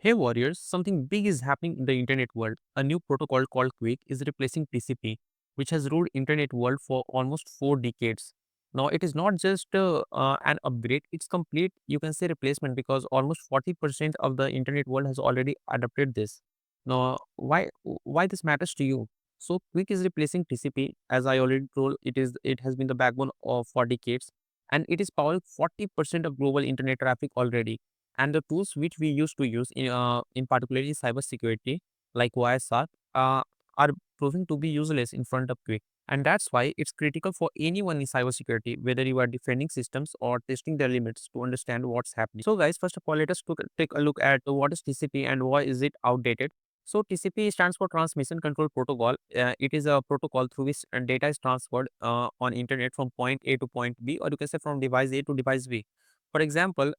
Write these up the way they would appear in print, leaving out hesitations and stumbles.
Hey warriors, something big is happening in the internet world. A new protocol called QUIC is replacing TCP, which has ruled internet world for almost 4 decades. Now it is not just an upgrade; it's complete. You can say replacement because almost 40% of the internet world has already adopted this. Now, why this matters to you? So QUIC is replacing TCP, as I already told. It has been the backbone of for decades, and it is powering 40% of global internet traffic already, and the tools which we used to use in particularly cybersecurity like YSR are proving to be useless in front of QUIC. And that's why it's critical for anyone in cybersecurity, whether you are defending systems or testing their limits, to understand what's happening. So guys, first of all, let us take a look at what is TCP and why is it outdated. So TCP stands for Transmission Control Protocol. It is a protocol through which data is transferred on internet from point A to point B, or you can say from device A to device B. For example,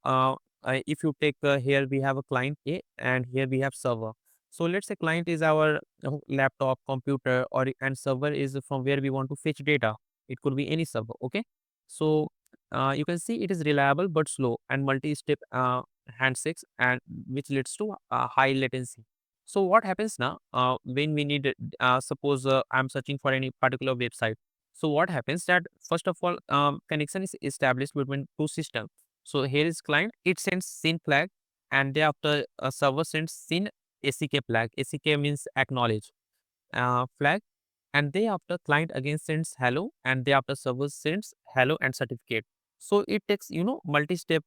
if you take here we have a client A and here we have server. So let's say client is our laptop, computer, and server is from where we want to fetch data. It could be any server. Okay, so you can see it is reliable but slow and multi-step handshakes, and which leads to high latency. So what happens now when we need suppose I'm searching for any particular website. So what happens that first of all connection is established between two systems. So here is client, it sends SYN flag, and thereafter a server sends SYN ACK flag. ACK means acknowledge flag, and thereafter client again sends hello, and thereafter server sends hello and certificate. So it takes multi-step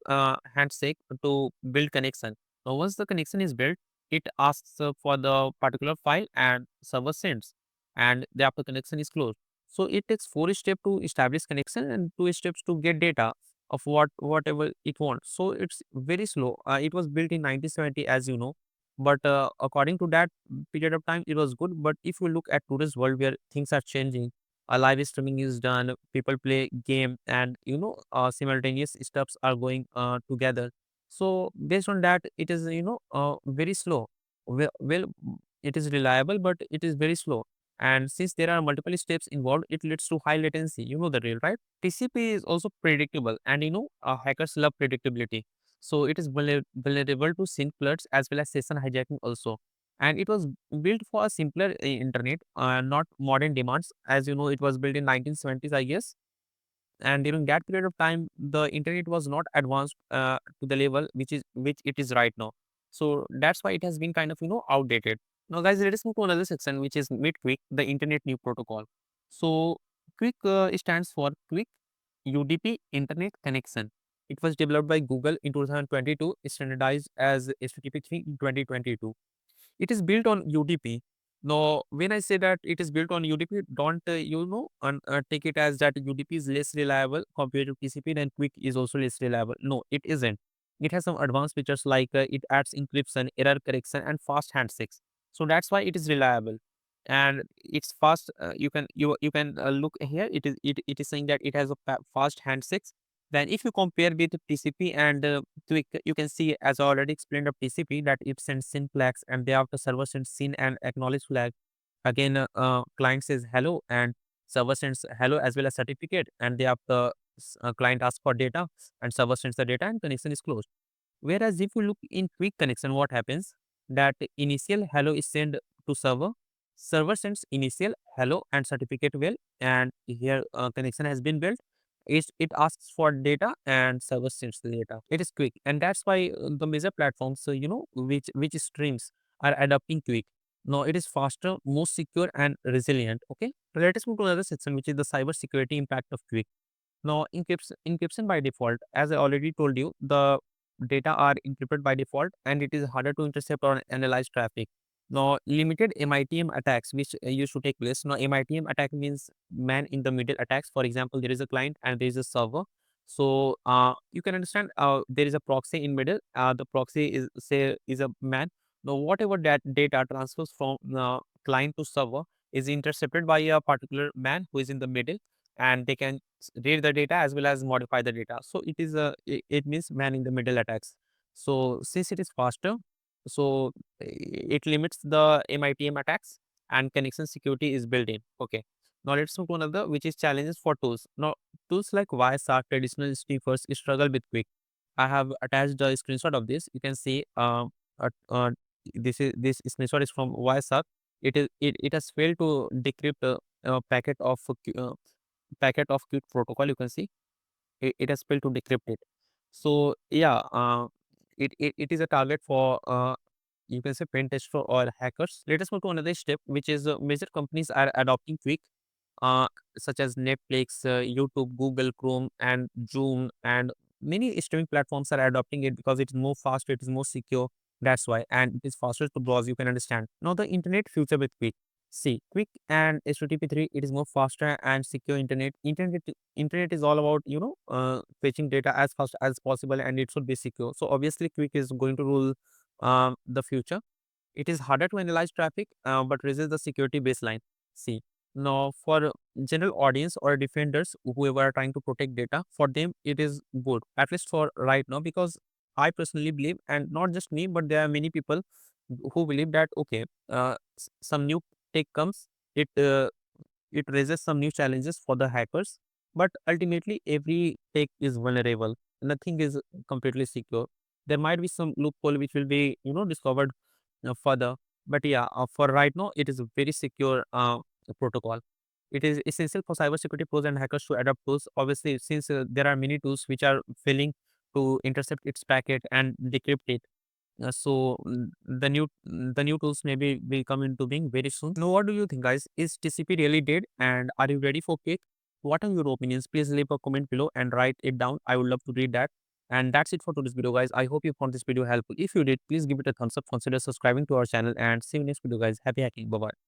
handshake to build connection. Now once the connection is built, it asks for the particular file and server sends, and thereafter connection is closed. So it takes 4 steps to establish connection and 2 steps to get data of whatever it wants. So it's very slow. It was built in 1970, as you know, but according to that period of time, it was good. But if you look at today's world where things are changing, live streaming is done, people play game, and simultaneous steps are going together. So based on that, it is very slow. Well, it is reliable, but it is very slow. And since there are multiple steps involved, it leads to high latency. You know the real, right? TCP is also predictable, and hackers love predictability. So it is vulnerable to sync floods as well as session hijacking also. And it was built for a simpler internet, not modern demands. As you know, it was built in 1970s, I guess. And during that period of time, the internet was not advanced to the level which it is right now. So that's why it has been kind of outdated. Now, guys, let us move to another section, which is mid-quick, the Internet New Protocol. So QUIC stands for Quick UDP Internet Connection. It was developed by Google in 2022, standardized as HTTP 3 in 2022. It is built on UDP. Now, when I say that it is built on UDP, don't take it as that UDP is less reliable compared to TCP, then QUIC is also less reliable. No, it isn't. It has some advanced features like it adds encryption, error correction, and fast handshakes. So that's why it is reliable, and it's fast. You can look here. It is saying that it has a fast handshakes. Then if you compare with TCP and QUIC, you can see, as I already explained of TCP, that it sends SYN flags, and thereafter server sends SYN and acknowledge flag. Again, client says hello, and server sends hello as well as certificate, and thereafter client asks for data, and server sends the data, and connection is closed. Whereas if you look in QUIC connection, what happens? That initial hello is sent to server. Server sends initial hello and certificate well, and here connection has been built. It asks for data and server sends the data. It is quick, and that's why the major platforms, which streams are adopting QUIC. Now it is faster, more secure, and resilient. Okay, so let us move to another section, which is the cyber security impact of QUIC. Now, encryption by default, as I already told you, the data are encrypted by default, and it is harder to intercept or analyze traffic. Now, limited MITM attacks, which used to take place. Now, MITM attack means man in the middle attacks. For example, there is a client and there is a server. So, you can understand there is a proxy in middle. The proxy is a man. Now, whatever that data transfers from client to server is intercepted by a particular man who is in the middle, and they can read the data as well as modify the data. So it means man in the middle attacks. So since it is faster, so it limits the MITM attacks, and connection security is built in. Okay. Now let's move to another, which is challenges for tools. Now tools like YSR, traditional sniffers struggle with QUIC. I have attached a screenshot of this. You can see this screenshot is from YSAC. It has failed to decrypt a packet of QUIC protocol. You can see it has failed to decrypt it. So yeah, it is a target for you can say pen tester or hackers. Let us move to another step, which is major companies are adopting QUIC, uh, such as Netflix, YouTube, Google Chrome, and Zoom, and many streaming platforms are adopting it because it is more fast, it is more secure. That's why, and it is faster to browse. You can understand. Now the internet future with QUIC. See, QUIC and HTTP 3, it is more faster and secure internet. Internet is all about fetching data as fast as possible, and it should be secure. So obviously, QUIC is going to rule the future. It is harder to analyze traffic, but raises the security baseline. See, now for general audience or defenders, whoever are trying to protect data, for them it is good, at least for right now, because I personally believe, and not just me, but there are many people who believe that okay, some new tech comes, it it raises some new challenges for the hackers, but ultimately every tech is vulnerable. Nothing is completely secure. There might be some loophole which will be discovered further. But yeah, for right now, it is a very secure protocol. It is essential for cybersecurity pros and hackers to adopt tools. Obviously, since there are many tools which are failing to intercept its packet and decrypt it. The new tools maybe will come into being very soon. Now, what do you think, guys? Is TCP really dead? And are you ready for cake? What are your opinions? Please leave a comment below and write it down. I would love to read that. And that's it for today's video, guys. I hope you found this video helpful. If you did, please give it a thumbs up. Consider subscribing to our channel and see you next video, guys. Happy hacking. Bye bye.